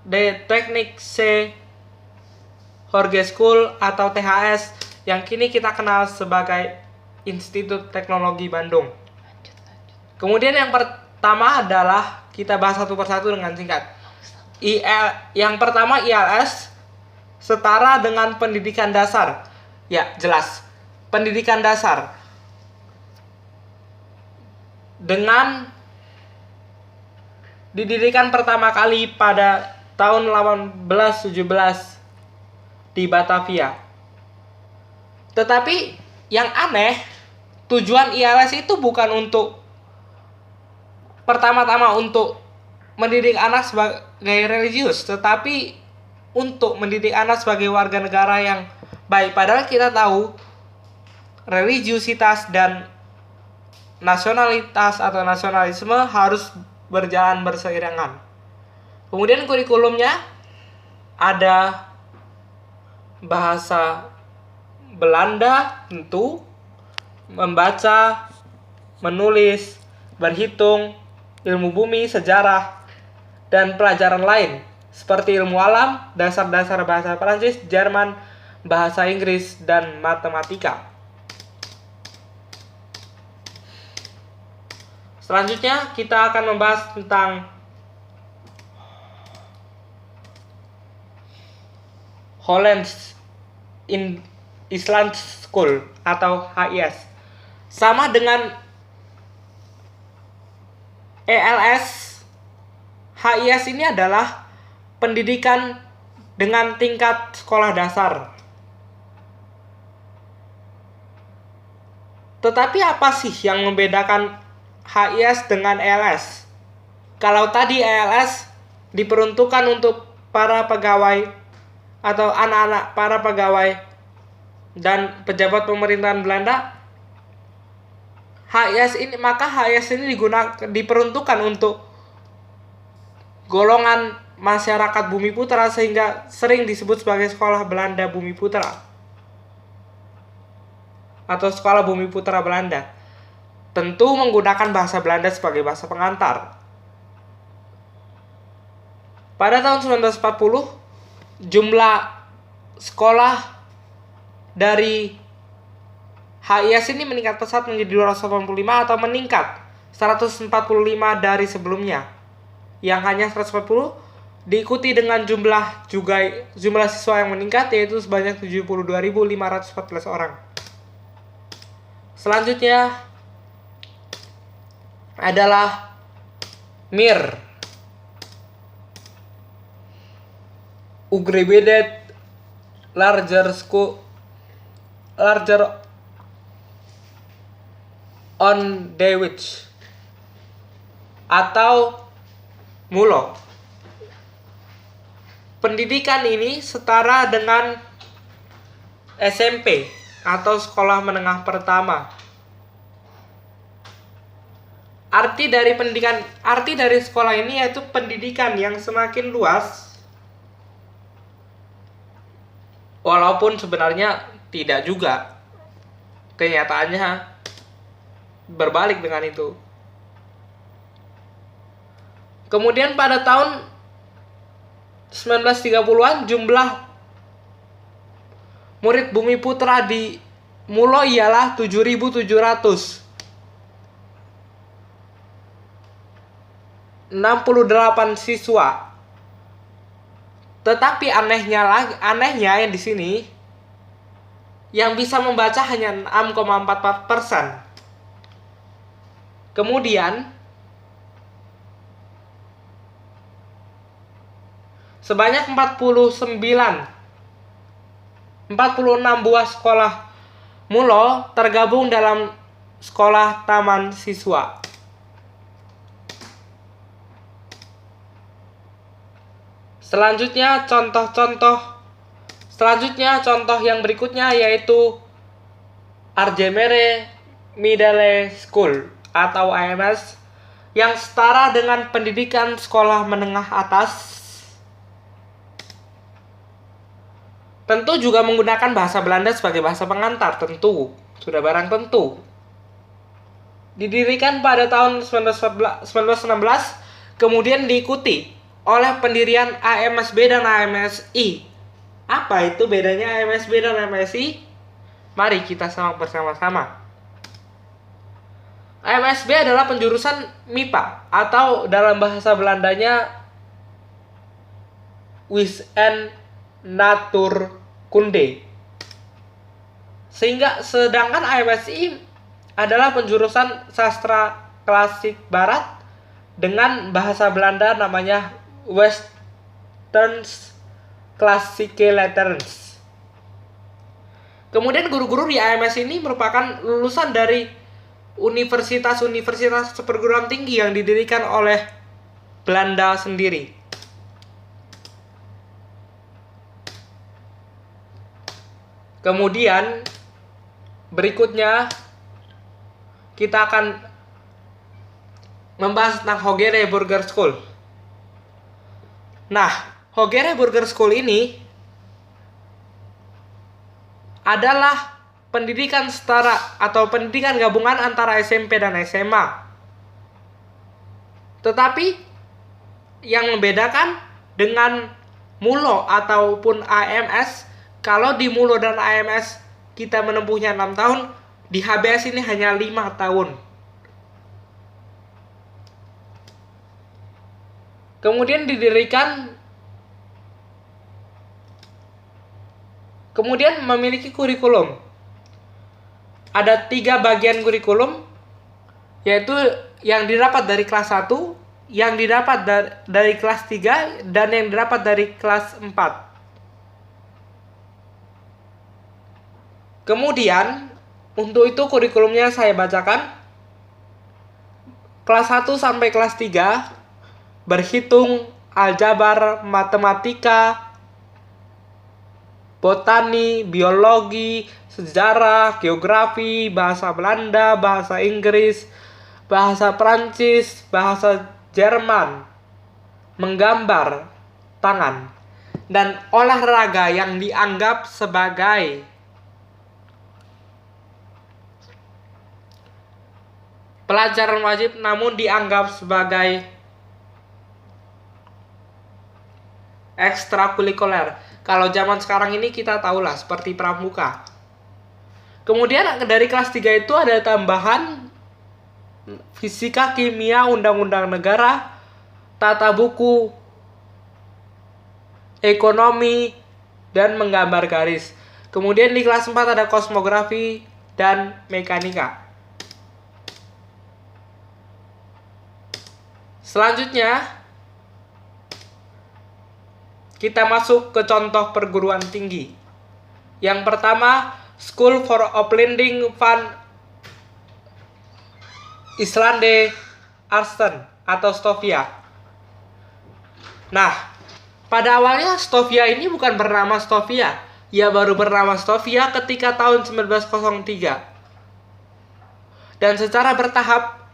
The Technic C. Jorge School atau THS yang kini kita kenal sebagai Institut Teknologi Bandung. Kemudian yang pertama adalah kita bahas satu persatu dengan singkat. Yang pertama ILS setara dengan pendidikan dasar. Ya, jelas. Pendidikan dasar. Dengan didirikan pertama kali pada tahun 1817 di Batavia. Tetapi yang aneh, tujuan ILS itu bukan untuk pertama-tama untuk mendidik anak sebagai religius, tetapi untuk mendidik anak sebagai warga negara yang baik. Padahal kita tahu religiusitas dan nasionalitas atau nasionalisme harus berjalan berseirangan. Kemudian kurikulumnya ada bahasa Belanda tentu, membaca, menulis, berhitung, ilmu bumi, sejarah, dan pelajaran lain seperti ilmu alam, dasar-dasar bahasa Prancis, Jerman, bahasa Inggris, dan matematika. Selanjutnya kita akan membahas tentang Hollands Island School atau HIS. Sama dengan ELS, HIS ini adalah pendidikan dengan tingkat sekolah dasar. Tetapi apa sih yang membedakan HIS dengan ELS? Kalau tadi ELS diperuntukkan untuk para pegawai atau anak-anak para pegawai dan pejabat pemerintahan Belanda, HIS ini diperuntukkan untuk golongan masyarakat Bumi Putra sehingga sering disebut sebagai sekolah Belanda Bumi Putra atau sekolah Bumi Putra Belanda. Tentu menggunakan bahasa Belanda sebagai bahasa pengantar. Pada tahun 1940 jumlah sekolah dari HIS ini meningkat pesat menjadi 285 atau meningkat 145 dari sebelumnya. Yang hanya 140 diikuti dengan jumlah siswa yang meningkat yaitu sebanyak 72.514 orang. Selanjutnya adalah MIR, Ugrebedet Larger on Dewich atau MULO. Pendidikan ini setara dengan SMP atau sekolah menengah pertama. Arti dari sekolah ini yaitu pendidikan yang semakin luas, walaupun sebenarnya tidak juga. Kenyataannya berbalik dengan itu. Kemudian pada tahun 1930-an jumlah murid Bumi Putra di MULO ialah 7.768 siswa. Tetapi anehnya yang di sini yang bisa membaca hanya 6,44%. Kemudian sebanyak 46 buah sekolah MULO tergabung dalam sekolah taman siswa. Selanjutnya contoh yang berikutnya yaitu Argemere Middle School atau AMS yang setara dengan pendidikan sekolah menengah atas. Tentu juga menggunakan bahasa Belanda sebagai bahasa pengantar, tentu. Sudah barang tentu. Didirikan pada tahun 1916, kemudian diikuti oleh pendirian AMSB dan AMSI. Apa itu bedanya AMSB dan AMSI? Mari kita simak bersama-sama. AMSB adalah penjurusan MIPA atau dalam bahasa Belandanya Wiskunde Natuurkunde. Sedangkan AMSI adalah penjurusan sastra klasik barat dengan bahasa Belanda namanya Westerns Klassieke Letterns. Kemudian guru-guru di AMS ini merupakan lulusan dari universitas-universitas perguruan tinggi yang didirikan oleh Belanda sendiri. Kemudian berikutnya kita akan membahas tentang Hogeschool Burger School. Nah, Hogeschool Burger School ini adalah pendidikan setara atau pendidikan gabungan antara SMP dan SMA. Tetapi yang membedakan dengan MULO ataupun AMS, kalau di MULO dan AMS kita menempuhnya 6 tahun, di HBS ini hanya 5 tahun. Kemudian memiliki kurikulum. Ada 3 bagian kurikulum, yaitu yang didapat dari kelas 1, yang didapat dari kelas 3, dan yang didapat dari kelas 4. Kemudian, untuk itu kurikulumnya saya bacakan. Kelas 1 sampai kelas 3, berhitung, aljabar, matematika, botani, biologi, sejarah, geografi, bahasa Belanda, bahasa Inggris, bahasa Prancis, bahasa Jerman, menggambar, tangan, dan olahraga yang dianggap sebagai pelajaran wajib namun dianggap sebagai ekstrakurikuler. Kalau zaman sekarang ini kita tahulah seperti pramuka. Kemudian dari kelas 3 itu ada tambahan fisika, kimia, undang-undang negara, tata buku, ekonomi, dan menggambar garis. Kemudian di kelas 4 ada kosmografi dan mekanika. Selanjutnya, kita masuk ke contoh perguruan tinggi. Yang pertama, School for Opleiding van Islande Arsten atau Stovia. Nah, pada awalnya Stovia ini bukan bernama Stovia. Ia baru bernama Stovia ketika tahun 1903. Dan secara bertahap,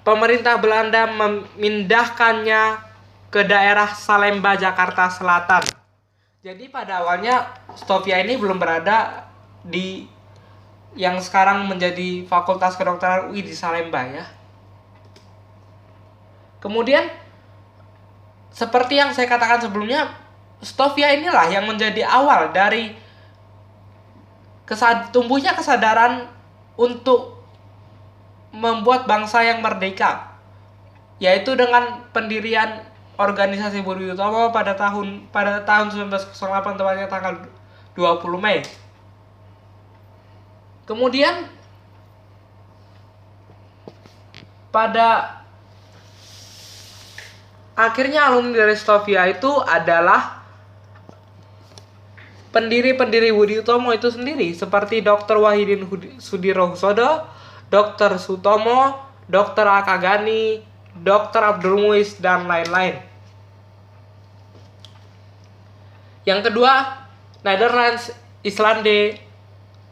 pemerintah Belanda memindahkannya ke daerah Salemba, Jakarta Selatan. Jadi pada awalnya Stovia ini belum berada di yang sekarang menjadi Fakultas Kedokteran UI di Salemba ya. Kemudian seperti yang saya katakan sebelumnya, Stovia inilah yang menjadi awal dari tumbuhnya kesadaran untuk membuat bangsa yang merdeka, yaitu dengan pendirian organisasi Budi Utomo pada tahun 1908, tepatnya tanggal 20 Mei. Kemudian pada akhirnya alumni dari Stovia itu adalah pendiri-pendiri Budi Utomo itu sendiri, seperti Dr. Wahidin Sudirohusodo, Dr. Sutomo, Dr. Akagani, Dr. Abdul Muiz, dan lain-lain. Yang kedua, Netherlands Islande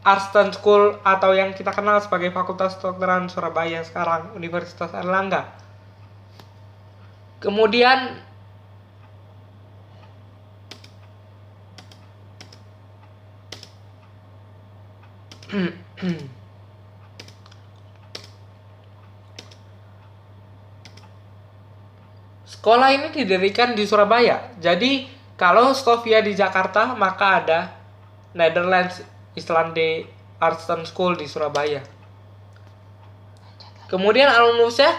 Arsten School atau yang kita kenal sebagai Fakultas Kedokteran Surabaya sekarang, Universitas Airlangga. Kemudian Sekolah ini didirikan di Surabaya. Jadi kalau Stovia di Jakarta, maka ada Netherlands Islande Arts School di Surabaya. Kemudian alumnusnya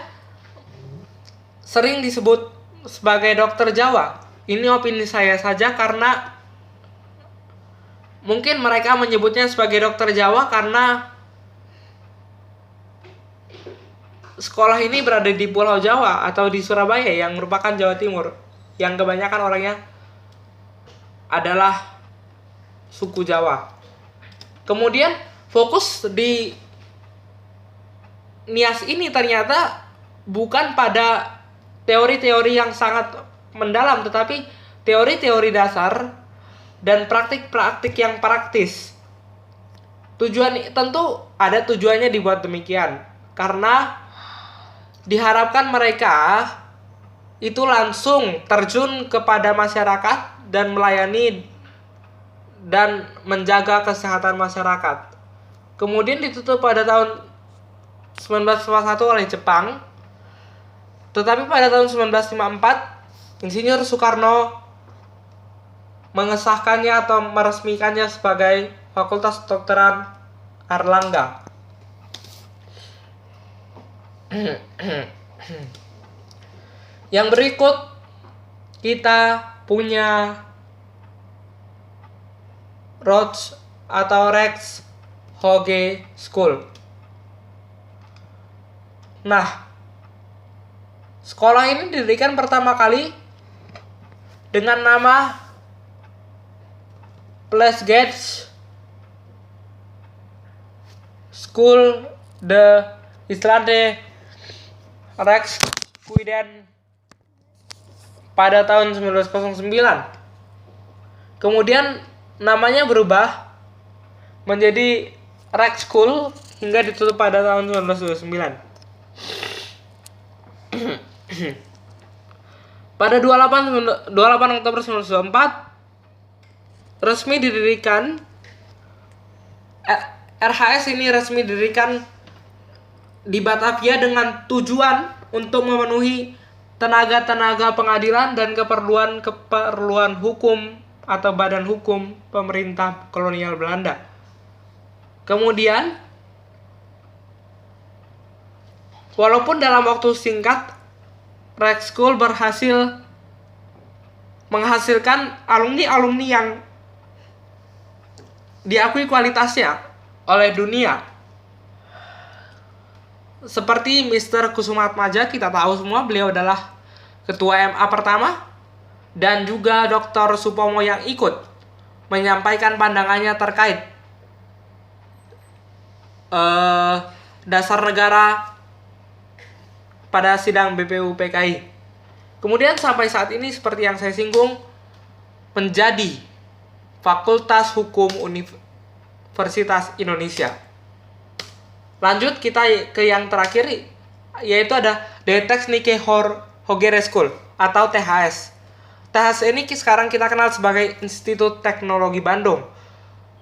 sering disebut sebagai dokter Jawa. Ini opini saya saja karena mungkin mereka menyebutnya sebagai dokter Jawa karena sekolah ini berada di Pulau Jawa atau di Surabaya yang merupakan Jawa Timur, yang kebanyakan orangnya adalah suku Jawa. Kemudian fokus di NIAS ini ternyata bukan pada teori-teori yang sangat mendalam, tetapi teori-teori dasar dan praktik-praktik yang praktis. Tentu ada tujuannya dibuat demikian, karena diharapkan mereka itu langsung terjun kepada masyarakat dan melayani dan menjaga kesehatan masyarakat. Kemudian ditutup pada tahun 1951 oleh Jepang. Tetapi pada tahun 1954, Insinyur Soekarno mengesahkannya atau meresmikannya sebagai Fakultas Kedokteran Airlangga. Yang berikut kita punya Rhodes atau Rex Hoge School. Nah, sekolah ini didirikan pertama kali dengan nama Place Gates School de Islande Rex Sweden pada tahun 1909. Kemudian namanya berubah menjadi Rex School hingga ditutup pada tahun 1929. Pada 28 Oktober 1924 resmi didirikan RHS ini resmi didirikan di Batavia dengan tujuan untuk memenuhi tenaga-tenaga pengadilan dan keperluan hukum atau badan hukum pemerintah kolonial Belanda. Kemudian, walaupun dalam waktu singkat, Rex School berhasil menghasilkan alumni-alumni yang diakui kualitasnya oleh dunia. Seperti Mr. Kusumatmaja, kita tahu semua beliau adalah ketua MA pertama, dan juga Dr. Supomo yang ikut menyampaikan pandangannya terkait dasar negara pada sidang BPUPKI. Kemudian sampai saat ini seperti yang saya singgung, menjadi Fakultas Hukum Universitas Indonesia. Lanjut kita ke yang terakhir, yaitu ada The Technische Hogere School atau THS. THS ini sekarang kita kenal sebagai Institut Teknologi Bandung.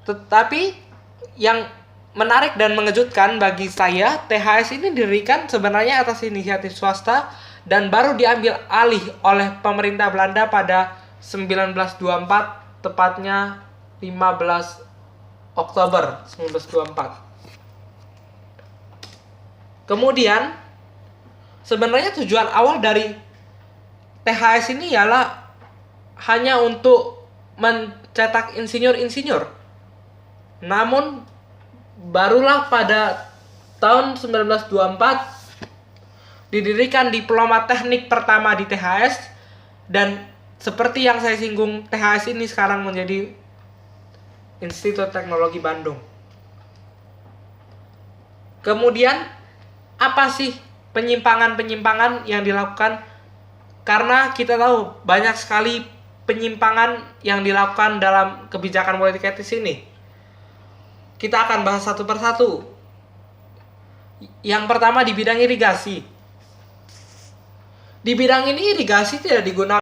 Tetapi yang menarik dan mengejutkan bagi saya, THS ini didirikan sebenarnya atas inisiatif swasta dan baru diambil alih oleh pemerintah Belanda pada 1924, tepatnya 15 Oktober 1924. Kemudian, sebenarnya tujuan awal dari THS ini ialah hanya untuk mencetak insinyur-insinyur. Namun, barulah pada tahun 1924 didirikan diploma teknik pertama di THS, dan seperti yang saya singgung, THS ini sekarang menjadi Institut Teknologi Bandung. Kemudian, apa sih penyimpangan-penyimpangan yang dilakukan? Karena kita tahu banyak sekali penyimpangan yang dilakukan dalam kebijakan politik etis ini. Kita akan bahas satu persatu. Yang pertama di bidang irigasi. Di bidang ini irigasi tidak digunakan